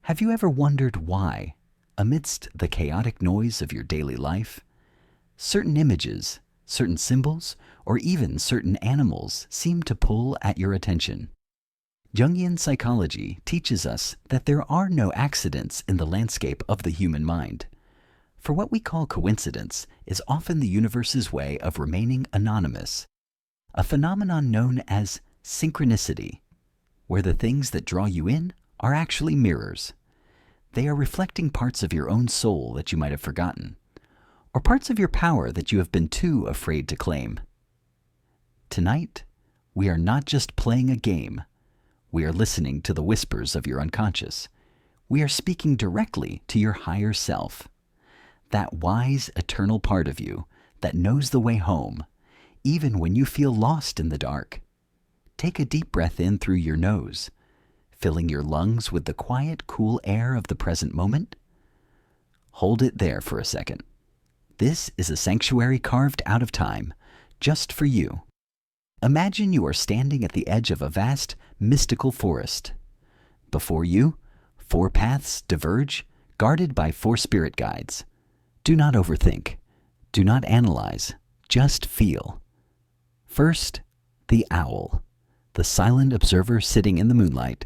Have you ever wondered why, amidst the chaotic noise of your daily life, certain images, certain symbols, or even certain animals seem to pull at your attention? Jungian psychology teaches us that there are no accidents in the landscape of the human mind. For what we call coincidence is often the universe's way of remaining anonymous, a phenomenon known as synchronicity, where the things that draw you in are actually mirrors. They are reflecting parts of your own soul that you might have forgotten, or parts of your power that you have been too afraid to claim. Tonight, we are not just playing a game. We are listening to the whispers of your unconscious. We are speaking directly to your higher self, that wise, eternal part of you that knows the way home, even when you feel lost in the dark. Take a deep breath in through your nose, filling your lungs with the quiet, cool air of the present moment. Hold it there for a second. This is a sanctuary carved out of time, just for you. Imagine you are standing at the edge of a vast, mystical forest. Before you, 4 paths diverge, guarded by 4 spirit guides. Do not overthink. Do not analyze. Just feel. First, the owl, the silent observer sitting in the moonlight.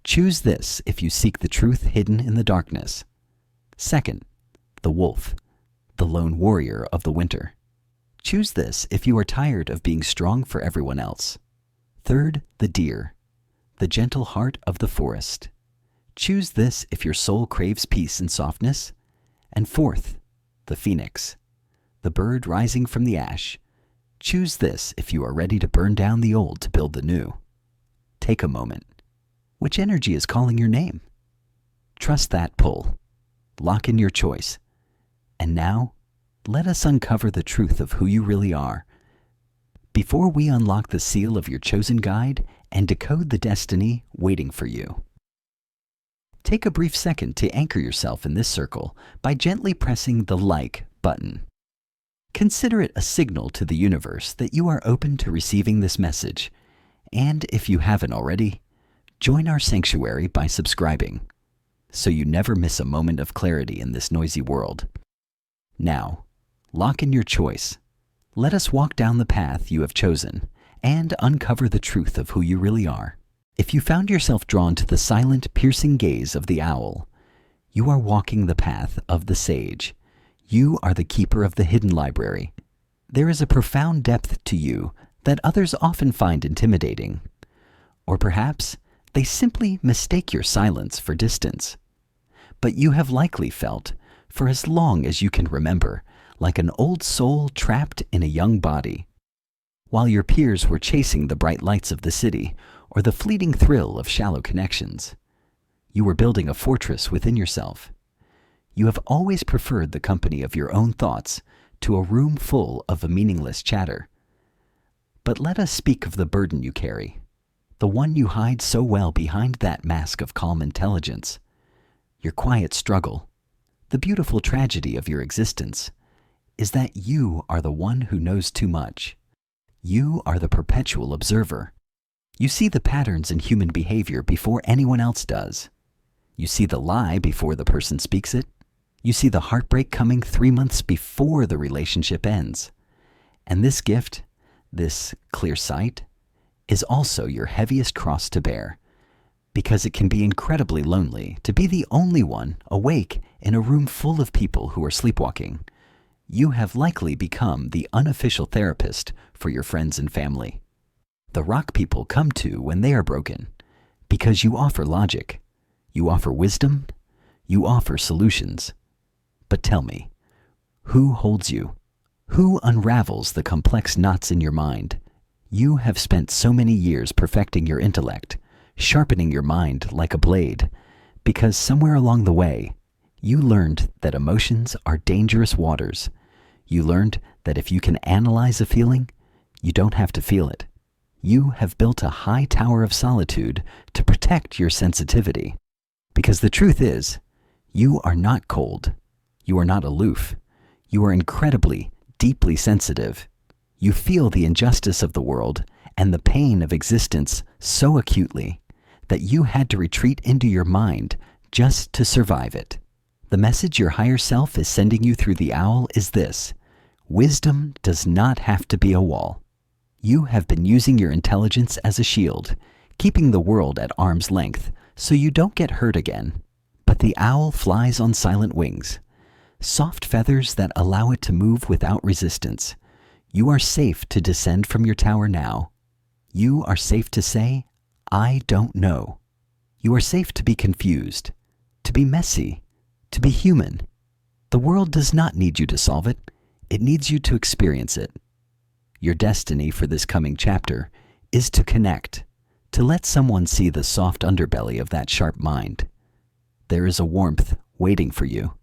Choose this if you seek the truth hidden in the darkness. Second, the wolf, the lone warrior of the winter. Choose this if you are tired of being strong for everyone else. Third, the deer, the gentle heart of the forest. Choose this if your soul craves peace and softness. And fourth, the phoenix, the bird rising from the ash. Choose this if you are ready to burn down the old to build the new. Take a moment. Which energy is calling your name? Trust that pull. Lock in your choice. And now, let us uncover the truth of who you really are. Before we unlock the seal of your chosen guide and decode the destiny waiting for you. Take a brief second to anchor yourself in this circle by gently pressing the like button. Consider it a signal to the universe that you are open to receiving this message. And if you haven't already, join our sanctuary by subscribing, so you never miss a moment of clarity in this noisy world. Now, lock in your choice. Let us walk down the path you have chosen and uncover the truth of who you really are. If you found yourself drawn to the silent, piercing gaze of the owl, you are walking the path of the sage. You are the keeper of the hidden library. There is a profound depth to you that others often find intimidating. Or perhaps they simply mistake your silence for distance. But you have likely felt, for as long as you can remember, like an old soul trapped in a young body. While your peers were chasing the bright lights of the city or the fleeting thrill of shallow connections, you were building a fortress within yourself. You have always preferred the company of your own thoughts to a room full of a meaningless chatter. But let us speak of the burden you carry, the one you hide so well behind that mask of calm intelligence, your quiet struggle. The beautiful tragedy of your existence is that you are the one who knows too much. You are the perpetual observer. You see the patterns in human behavior before anyone else does. You see the lie before the person speaks it. You see the heartbreak coming 3 months before the relationship ends. And this gift, this clear sight, is also your heaviest cross to bear, because it can be incredibly lonely to be the only one awake in a room full of people who are sleepwalking. You have likely become the unofficial therapist for your friends and family. The rock people come to when they are broken, because you offer logic, you offer wisdom, you offer solutions. But tell me, who holds you? Who unravels the complex knots in your mind? You have spent so many years perfecting your intellect, sharpening your mind like a blade, because somewhere along the way, you learned that emotions are dangerous waters. You learned that if you can analyze a feeling, you don't have to feel it. You have built a high tower of solitude to protect your sensitivity. Because the truth is, you are not cold. You are not aloof. You are incredibly, deeply sensitive. You feel the injustice of the world and the pain of existence so acutely that you had to retreat into your mind just to survive it. The message your higher self is sending you through the owl is this: wisdom does not have to be a wall. You have been using your intelligence as a shield, keeping the world at arm's length so you don't get hurt again. But the owl flies on silent wings, soft feathers that allow it to move without resistance. You are safe to descend from your tower now. You are safe to say, I don't know. You are safe to be confused, to be messy, to be human. The world does not need you to solve it. It needs you to experience it. Your destiny for this coming chapter is to connect, to let someone see the soft underbelly of that sharp mind. There is a warmth waiting for you,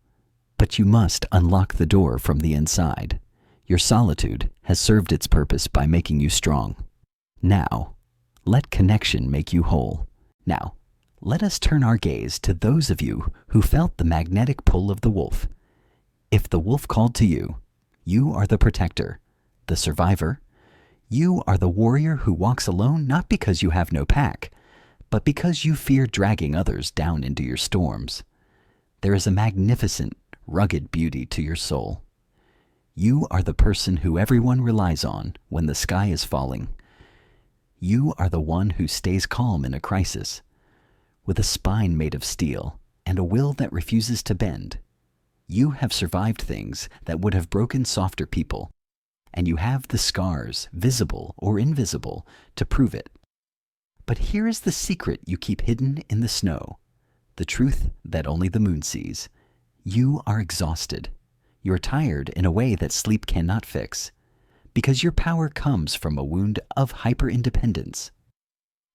but you must unlock the door from the inside. Your solitude has served its purpose by making you strong. Now, let connection make you whole. Now, let us turn our gaze to those of you who felt the magnetic pull of the wolf. If the wolf called to you, you are the protector, the survivor. You are the warrior who walks alone not because you have no pack, but because you fear dragging others down into your storms. There is a magnificent, rugged beauty to your soul. You are the person who everyone relies on when the sky is falling. You are the one who stays calm in a crisis, with a spine made of steel and a will that refuses to bend. You have survived things that would have broken softer people, and you have the scars, visible or invisible, to prove it. But here is the secret you keep hidden in the snow, the truth that only the moon sees. You are exhausted. You are tired in a way that sleep cannot fix, because your power comes from a wound of hyper-independence.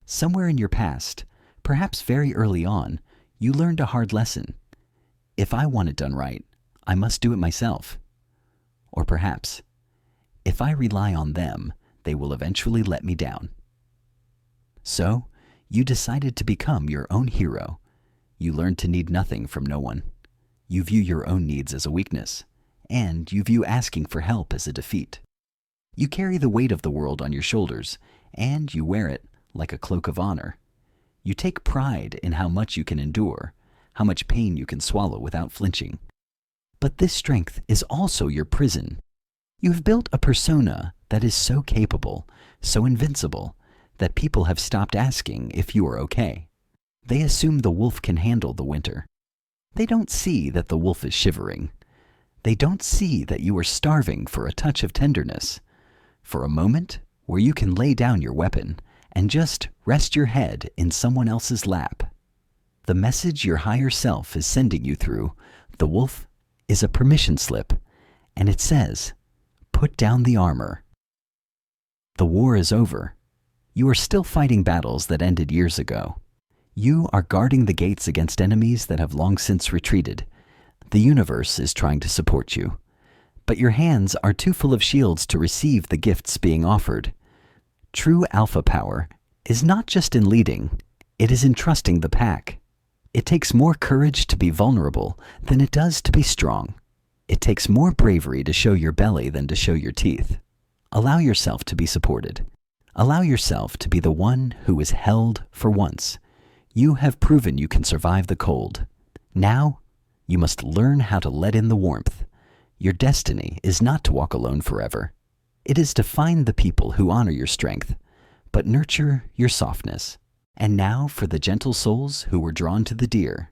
Somewhere in your past, perhaps very early on, you learned a hard lesson. If I want it done right, I must do it myself. Or perhaps, if I rely on them, they will eventually let me down. So, you decided to become your own hero. You learned to need nothing from no one. You view your own needs as a weakness, and you view asking for help as a defeat. You carry the weight of the world on your shoulders, and you wear it like a cloak of honor. You take pride in how much you can endure, how much pain you can swallow without flinching. But this strength is also your prison. You have built a persona that is so capable, so invincible, that people have stopped asking if you are okay. They assume the wolf can handle the winter. They don't see that the wolf is shivering. They don't see that you are starving for a touch of tenderness, for a moment where you can lay down your weapon and just rest your head in someone else's lap. The message your higher self is sending you through the wolf is a permission slip, and it says, put down the armor. The war is over. You are still fighting battles that ended years ago. You are guarding the gates against enemies that have long since retreated. The universe is trying to support you, but your hands are too full of shields to receive the gifts being offered. True alpha power is not just in leading, it is in trusting the pack. It takes more courage to be vulnerable than it does to be strong. It takes more bravery to show your belly than to show your teeth. Allow yourself to be supported. Allow yourself to be the one who is held for once. You have proven you can survive the cold. Now, you must learn how to let in the warmth. Your destiny is not to walk alone forever. It is to find the people who honor your strength, but nurture your softness. And now for the gentle souls who were drawn to the deer.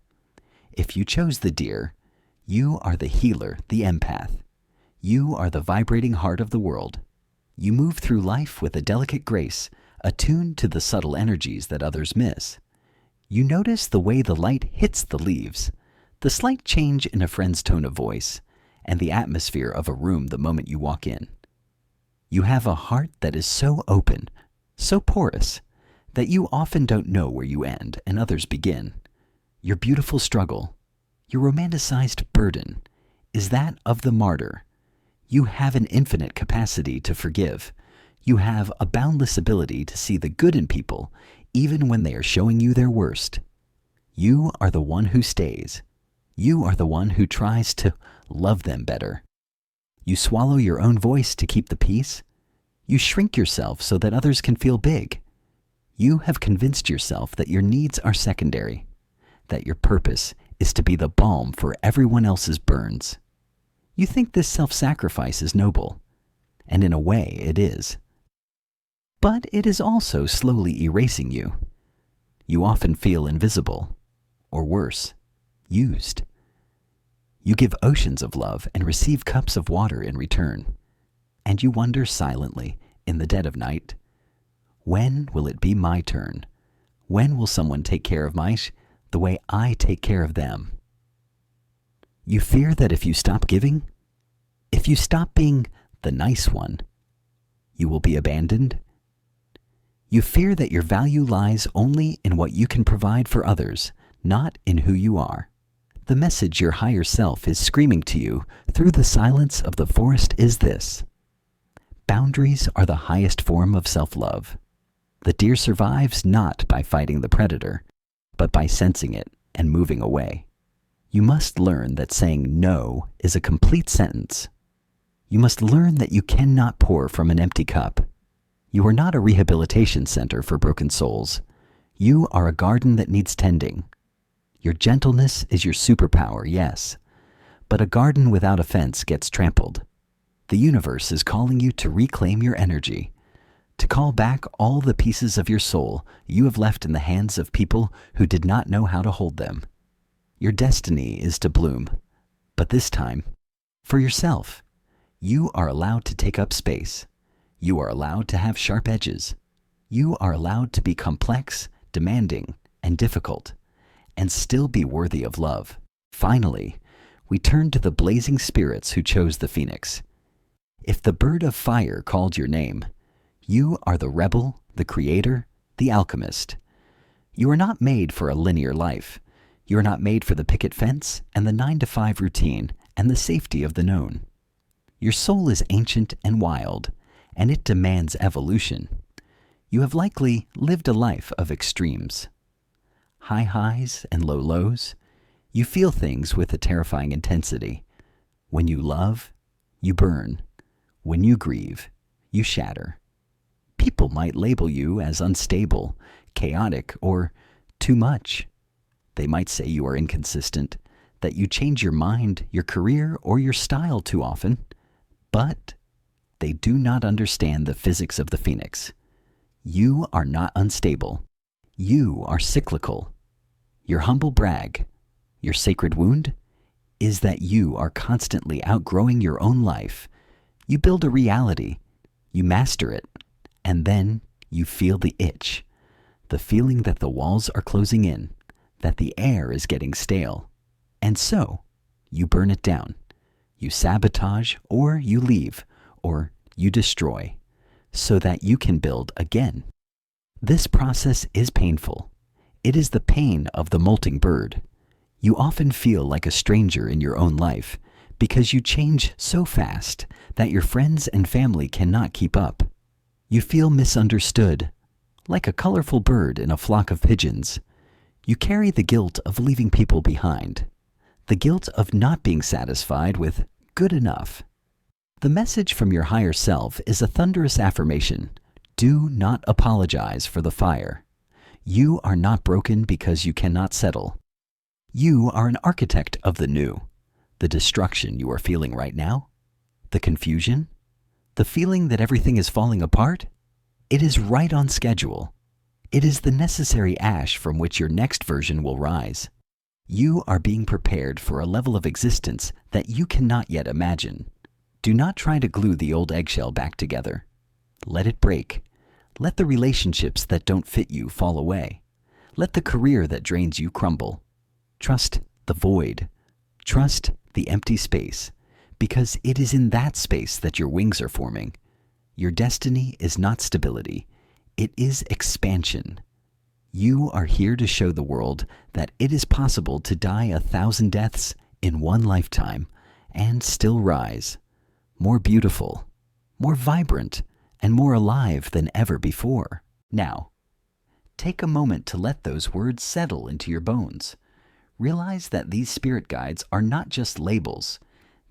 If you chose the deer, you are the healer, the empath. You are the vibrating heart of the world. You move through life with a delicate grace, attuned to the subtle energies that others miss. You notice the way the light hits the leaves, the slight change in a friend's tone of voice, and the atmosphere of a room the moment you walk in. You have a heart that is so open, so porous, that you often don't know where you end and others begin. Your beautiful struggle, your romanticized burden, is that of the martyr. You have an infinite capacity to forgive. You have a boundless ability to see the good in people, even when they are showing you their worst. You are the one who stays. You are the one who tries to love them better. You swallow your own voice to keep the peace. You shrink yourself so that others can feel big. You have convinced yourself that your needs are secondary, that your purpose is to be the balm for everyone else's burns. You think this self-sacrifice is noble, and in a way it is. But it is also slowly erasing you. You often feel invisible, or worse, used. You give oceans of love and receive cups of water in return. And you wonder silently, in the dead of night, when will it be my turn? When will someone take care of the way I take care of them? You fear that if you stop giving, if you stop being the nice one, you will be abandoned. You fear that your value lies only in what you can provide for others, not in who you are. The message your higher self is screaming to you through the silence of the forest is this: boundaries are the highest form of self-love. The deer survives not by fighting the predator, but by sensing it and moving away. You must learn that saying no is a complete sentence. You must learn that you cannot pour from an empty cup. You are not a rehabilitation center for broken souls. You are a garden that needs tending. Your gentleness is your superpower, yes, but a garden without a fence gets trampled. The universe is calling you to reclaim your energy, to call back all the pieces of your soul you have left in the hands of people who did not know how to hold them. Your destiny is to bloom, but this time, for yourself. You are allowed to take up space. You are allowed to have sharp edges. You are allowed to be complex, demanding, and difficult, and still be worthy of love. Finally, we turn to the blazing spirits who chose the phoenix. If the bird of fire called your name, you are the rebel, the creator, the alchemist. You are not made for a linear life. You are not made for the picket fence and the 9-to-5 routine and the safety of the known. Your soul is ancient and wild, and it demands evolution. You have likely lived a life of extremes. High highs and low lows. You feel things with a terrifying intensity. When you love, you burn. When you grieve, you shatter. People might label you as unstable, chaotic, or too much. They might say you are inconsistent, that you change your mind, your career, or your style too often. But they do not understand the physics of the phoenix. You are not unstable. You are cyclical. Your humble brag, your sacred wound, is that you are constantly outgrowing your own life. You build a reality, you master it, and then you feel the itch, the feeling that the walls are closing in, that the air is getting stale. And so, you burn it down. You sabotage, or you leave, or you destroy, so that you can build again. This process is painful. It is the pain of the molting bird. You often feel like a stranger in your own life because you change so fast that your friends and family cannot keep up. You feel misunderstood, like a colorful bird in a flock of pigeons. You carry the guilt of leaving people behind, the guilt of not being satisfied with good enough. The message from your higher self is a thunderous affirmation. Do not apologize for the fire. You are not broken because you cannot settle. You are an architect of the new. The destruction you are feeling right now, the confusion, the feeling that everything is falling apart, it is right on schedule. It is the necessary ash from which your next version will rise. You are being prepared for a level of existence that you cannot yet imagine. Do not try to glue the old eggshell back together. Let it break. Let the relationships that don't fit you fall away. Let the career that drains you crumble. Trust the void. Trust the empty space, because it is in that space that your wings are forming. Your destiny is not stability. It is expansion. You are here to show the world that it is possible to die 1,000 deaths in one lifetime and still rise, more beautiful, more vibrant, and more alive than ever before. Now, take a moment to let those words settle into your bones. Realize that these spirit guides are not just labels.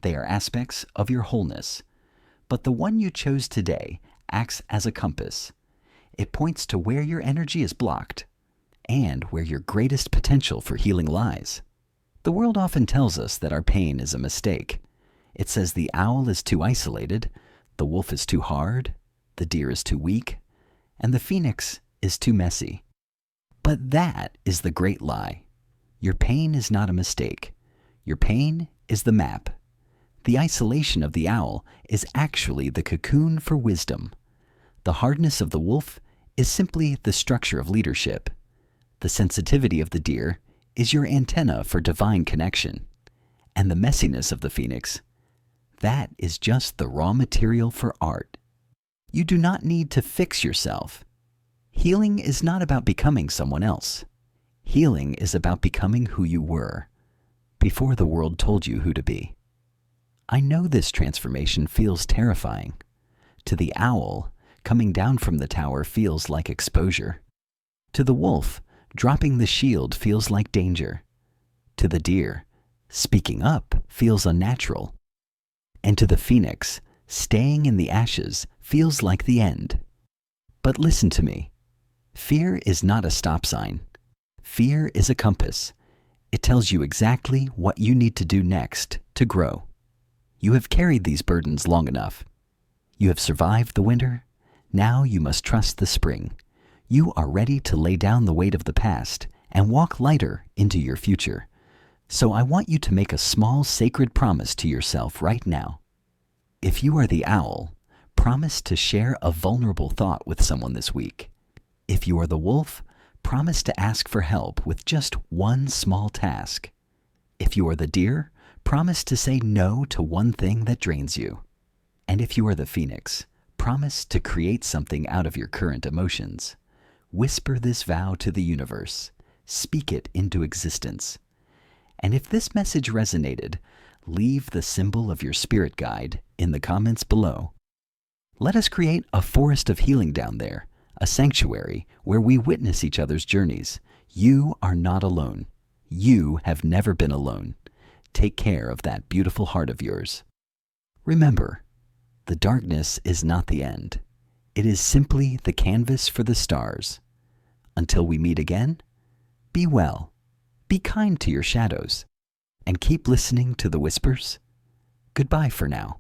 They are aspects of your wholeness. But the one you chose today acts as a compass. It points to where your energy is blocked, and where your greatest potential for healing lies. The world often tells us that our pain is a mistake. It says the owl is too isolated, the wolf is too hard, the deer is too weak, and the phoenix is too messy. But that is the great lie. Your pain is not a mistake. Your pain is the map. The isolation of the owl is actually the cocoon for wisdom. The hardness of the wolf is simply the structure of leadership. The sensitivity of the deer is your antenna for divine connection. And the messiness of the phoenix, that is just the raw material for art. You do not need to fix yourself. Healing is not about becoming someone else. Healing is about becoming who you were, before the world told you who to be. I know this transformation feels terrifying. To the owl, coming down from the tower feels like exposure. To the wolf, dropping the shield feels like danger. To the deer, speaking up feels unnatural. And to the phoenix, staying in the ashes feels like the end. But listen to me. Fear is not a stop sign. Fear is a compass. It tells you exactly what you need to do next to grow. You have carried these burdens long enough. You have survived the winter. Now you must trust the spring. You are ready to lay down the weight of the past and walk lighter into your future. So I want you to make a small sacred promise to yourself right now. If you are the owl, promise to share a vulnerable thought with someone this week. If you are the wolf, promise to ask for help with just one small task. If you are the deer, promise to say no to one thing that drains you. And if you are the phoenix, promise to create something out of your current emotions. Whisper this vow to the universe. Speak it into existence. And if this message resonated, leave the symbol of your spirit guide in the comments below. Let us create a forest of healing down there, a sanctuary where we witness each other's journeys. You are not alone. You have never been alone. Take care of that beautiful heart of yours. Remember, the darkness is not the end. It is simply the canvas for the stars. Until we meet again, be well, be kind to your shadows, and keep listening to the whispers. Goodbye for now.